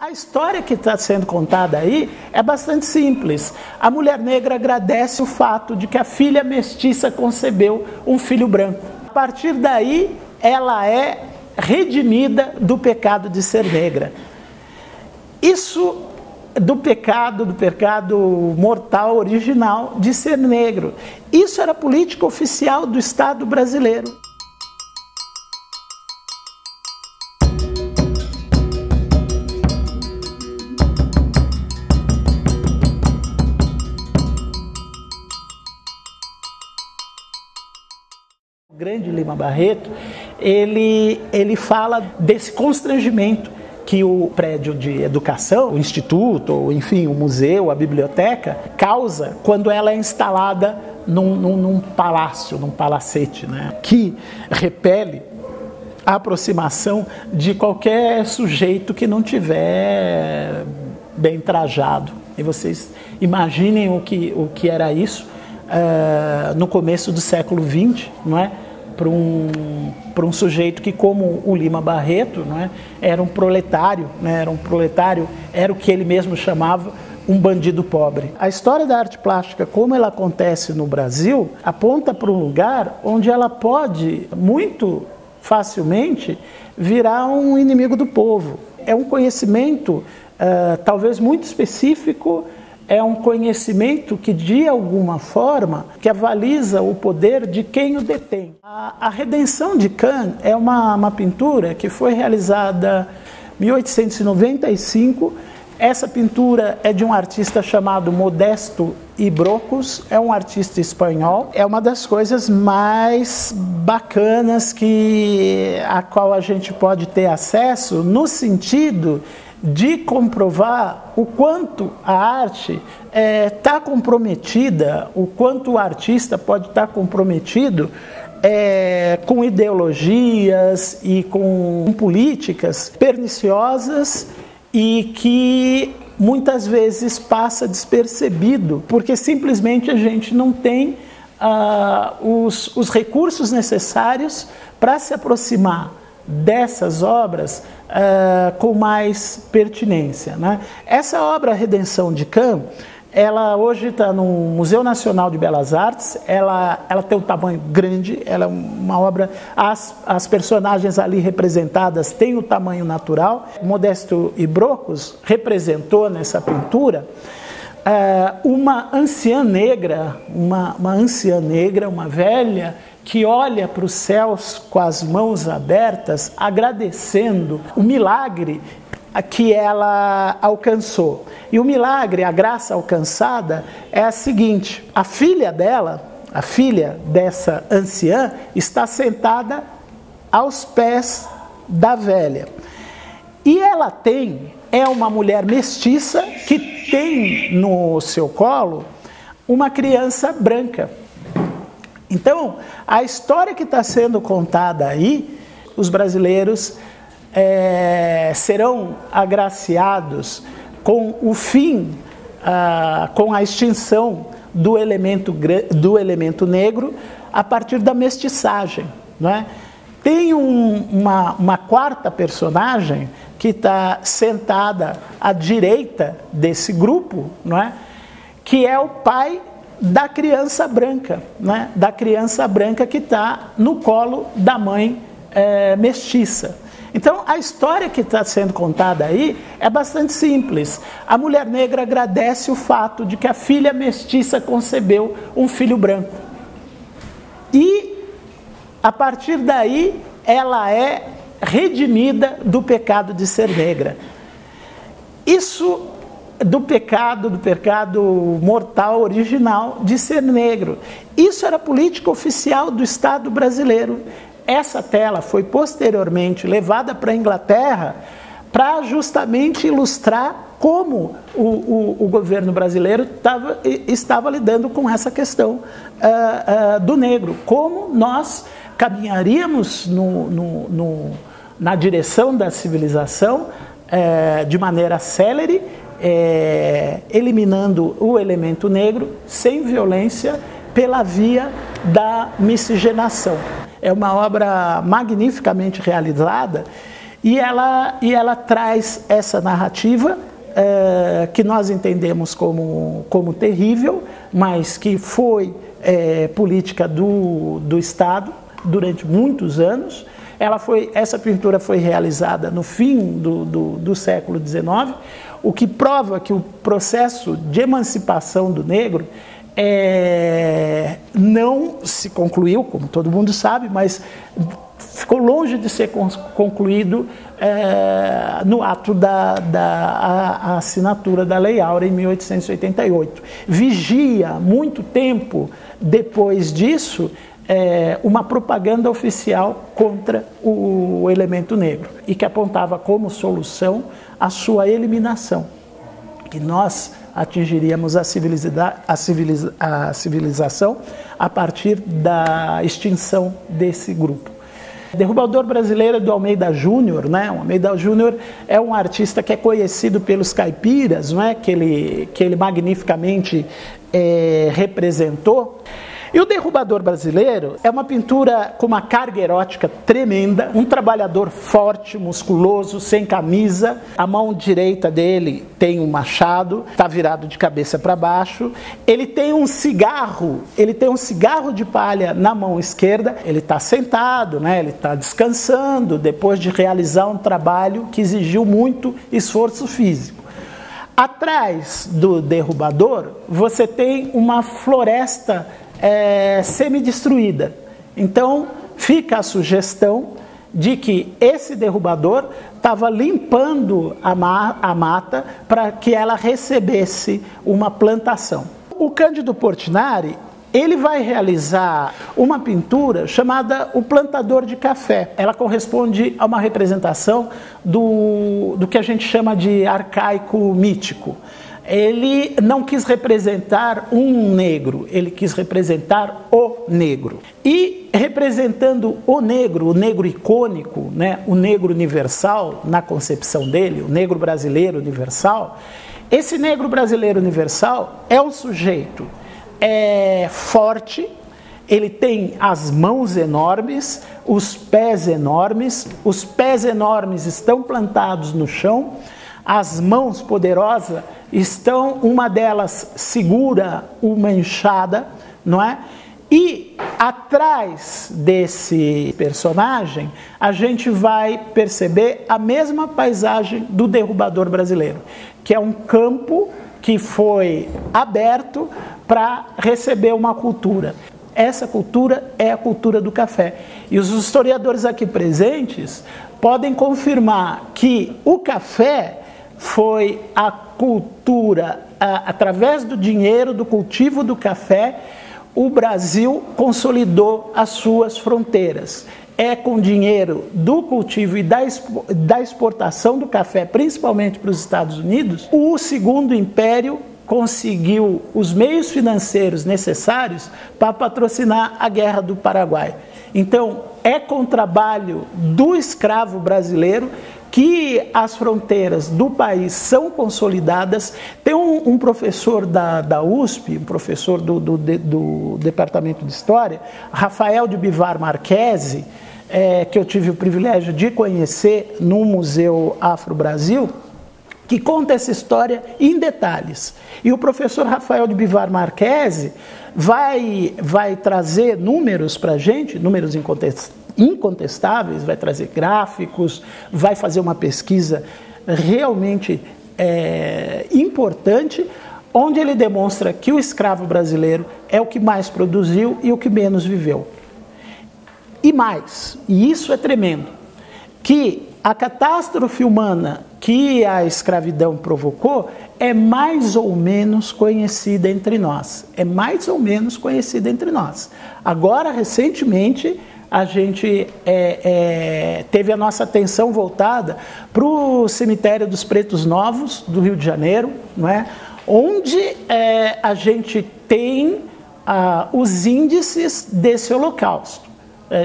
A história que está sendo contada aí é bastante simples. A mulher negra agradece o fato de que a filha mestiça concebeu um filho branco. A partir daí, ela é redimida do pecado de ser negra. Isso do pecado mortal original de ser negro. Isso era a política oficial do Estado brasileiro. O grande Lima Barreto, ele fala desse constrangimento que o prédio de educação, o instituto, ou enfim, o museu, a biblioteca, causa quando ela é instalada num palácio, num palacete, né? Que repele a aproximação de qualquer sujeito que não tiver bem trajado. E vocês imaginem o que era isso no começo do século XX, não é? Para um sujeito que, como o Lima Barreto, né, era um proletário, né, era o que ele mesmo chamava um bandido pobre. A história da arte plástica, como ela acontece no Brasil, aponta para um lugar onde ela pode, muito facilmente, virar um inimigo do povo. É um conhecimento, talvez muito específico, é um conhecimento que, de alguma forma, que avaliza o poder de quem o detém. A Redenção de Cannes é uma pintura que foi realizada em 1895. Essa pintura é de um artista chamado Modesto y Brocos, é um artista espanhol. É uma das coisas mais bacanas a qual a gente pode ter acesso, no sentido de comprovar o quanto a arte está comprometida, o quanto o artista pode estar comprometido com ideologias e com políticas perniciosas e que muitas vezes passa despercebido, porque simplesmente a gente não tem os recursos necessários para se aproximar dessas obras com mais pertinência, né? Essa obra, Redenção de Cannes, ela hoje está no Museu Nacional de Belas Artes. Ela tem um tamanho grande, ela é uma obra, as personagens ali representadas têm o tamanho natural. Modesto y Brocos representou nessa pintura uma anciã negra, uma velha, que olha para os céus com as mãos abertas, agradecendo o milagre que ela alcançou. E o milagre, a graça alcançada, é a seguinte: a filha dessa anciã, está sentada aos pés da velha. E ela é uma mulher mestiça que tem no seu colo uma criança branca. Então, a história que está sendo contada aí, os brasileiros serão agraciados com o fim, com a extinção do elemento negro a partir da mestiçagem, não é? Tem uma quarta personagem que está sentada à direita desse grupo, não é? Que é o pai da criança branca, né? Da criança branca que está no colo da mãe mestiça. Então, a história que está sendo contada aí é bastante simples. A mulher negra agradece o fato de que a filha mestiça concebeu um filho branco. E, a partir daí, ela é redimida do pecado de ser negra. Isso do pecado mortal original de ser negro. Isso era a política oficial do Estado brasileiro. Essa tela foi posteriormente levada para a Inglaterra para justamente ilustrar como o governo brasileiro estava lidando com essa questão do negro, como nós caminharíamos na direção da civilização de maneira célere, eliminando o elemento negro sem violência pela via da miscigenação. É uma obra magnificamente realizada E ela traz essa narrativa que nós entendemos como terrível, mas que foi política do Estado durante muitos anos. Essa pintura foi realizada no fim do século XIX, o que prova que o processo de emancipação do negro não se concluiu, como todo mundo sabe, mas ficou longe de ser concluído no ato da assinatura da Lei Áurea em 1888. Vigia, muito tempo depois disso, uma propaganda oficial contra o elemento negro e que apontava como solução a sua eliminação, que nós atingiríamos a civilização a partir da extinção desse grupo. Derrubador brasileiro do Almeida Júnior, né? O Almeida Júnior é um artista que é conhecido pelos caipiras, não é? que ele magnificamente representou. E o Derrubador brasileiro é uma pintura com uma carga erótica tremenda, um trabalhador forte, musculoso, sem camisa. A mão direita dele tem um machado, está virado de cabeça para baixo. Ele tem um cigarro de palha na mão esquerda. Ele está sentado, né? Ele está descansando depois de realizar um trabalho que exigiu muito esforço físico. Atrás do derrubador, você tem uma floresta semi-destruída. Então fica a sugestão de que esse derrubador estava limpando a mata para que ela recebesse uma plantação. O Cândido Portinari, ele vai realizar uma pintura chamada O Plantador de Café. Ela corresponde a uma representação do que a gente chama de arcaico mítico. Ele não quis representar um negro, ele quis representar o negro. E representando o negro icônico, né, o negro universal, na concepção dele, o negro brasileiro universal, esse negro brasileiro universal é um sujeito forte, ele tem as mãos enormes, os pés enormes estão plantados no chão, as mãos poderosas estão, uma delas segura uma enxada, não é? E atrás desse personagem, a gente vai perceber a mesma paisagem do Derrubador brasileiro, que é um campo que foi aberto para receber uma cultura. Essa cultura é a cultura do café. E os historiadores aqui presentes podem confirmar que o café foi a cultura, através do dinheiro, do cultivo do café, o Brasil consolidou as suas fronteiras. É com dinheiro do cultivo e da exportação do café, principalmente para os Estados Unidos, o Segundo Império conseguiu os meios financeiros necessários para patrocinar a Guerra do Paraguai. Então, é com o trabalho do escravo brasileiro que as fronteiras do país são consolidadas. Tem um professor da USP, um professor do Departamento de História, Rafael de Bivar Marchesi, que eu tive o privilégio de conhecer no Museu Afro-Brasil, que conta essa história em detalhes. E o professor Rafael de Bivar Marchesi vai trazer números para a gente, números incontestáveis, vai trazer gráficos, vai fazer uma pesquisa realmente importante, onde ele demonstra que o escravo brasileiro é o que mais produziu e o que menos viveu. E mais, e isso é tremendo, que a catástrofe humana que a escravidão provocou é mais ou menos conhecida entre nós. É mais ou menos conhecida entre nós. Agora, recentemente, a gente teve a nossa atenção voltada para o cemitério dos Pretos Novos, do Rio de Janeiro, não é? Onde a gente tem os índices desse holocausto.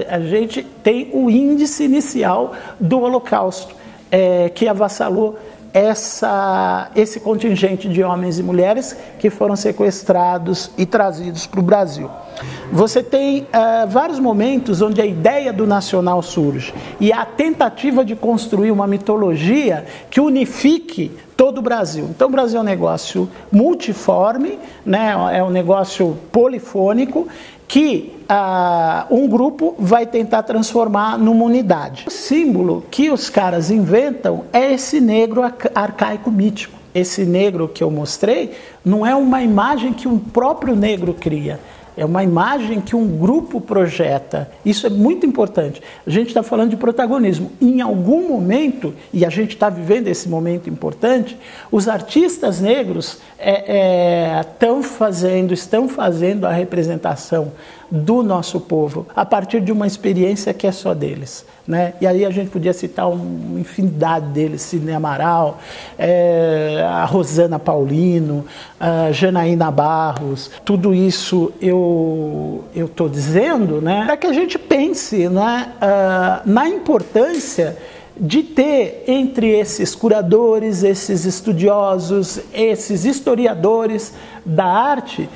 A gente tem o índice inicial do holocausto, que avassalou esse contingente de homens e mulheres que foram sequestrados e trazidos para o Brasil. Você tem vários momentos onde a ideia do nacional surge e a tentativa de construir uma mitologia que unifique todo o Brasil. Então o Brasil é um negócio multiforme, né? É um negócio polifônico que um grupo vai tentar transformar numa unidade. O símbolo que os caras inventam é esse negro arcaico mítico. Esse negro que eu mostrei não é uma imagem que um próprio negro cria. É uma imagem que um grupo projeta. Isso é muito importante. A gente está falando de protagonismo. Em algum momento, e a gente está vivendo esse momento importante, os artistas negros estão fazendo a representação do nosso povo a partir de uma experiência que é só deles, né? E aí a gente podia citar uma infinidade deles, Sidney Amaral, a Rosana Paulino, a Janaína Barros. Tudo isso eu estou dizendo, né, para que a gente pense, né, na importância de ter entre esses curadores, esses estudiosos, esses historiadores da arte,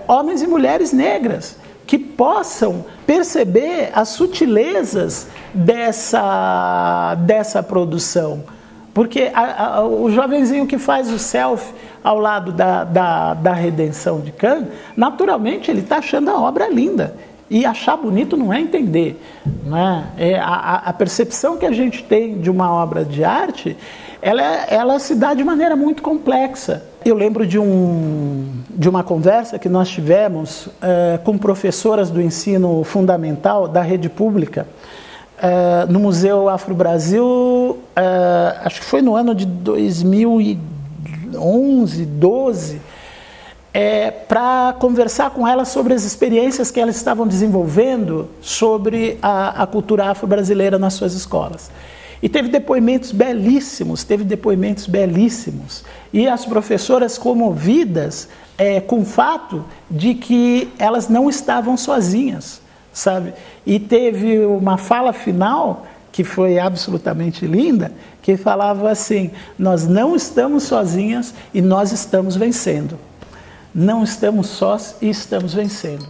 homens e mulheres negras, que possam perceber as sutilezas dessa produção. Porque o jovenzinho que faz o selfie ao lado da Redenção de Cannes, naturalmente ele está achando a obra linda. E achar bonito não é entender, né? A percepção que a gente tem de uma obra de arte, ela se dá de maneira muito complexa. Eu lembro de uma conversa que nós tivemos com professoras do ensino fundamental da rede pública, no Museu Afro-Brasil, acho que foi no ano de 2011, 12, para conversar com elas sobre as experiências que elas estavam desenvolvendo sobre a cultura afro-brasileira nas suas escolas. E teve depoimentos belíssimos, e as professoras comovidas com o fato de que elas não estavam sozinhas, sabe? E teve uma fala final que foi absolutamente linda, que falava assim: nós não estamos sozinhas e nós estamos vencendo. Não estamos sós e estamos vencendo.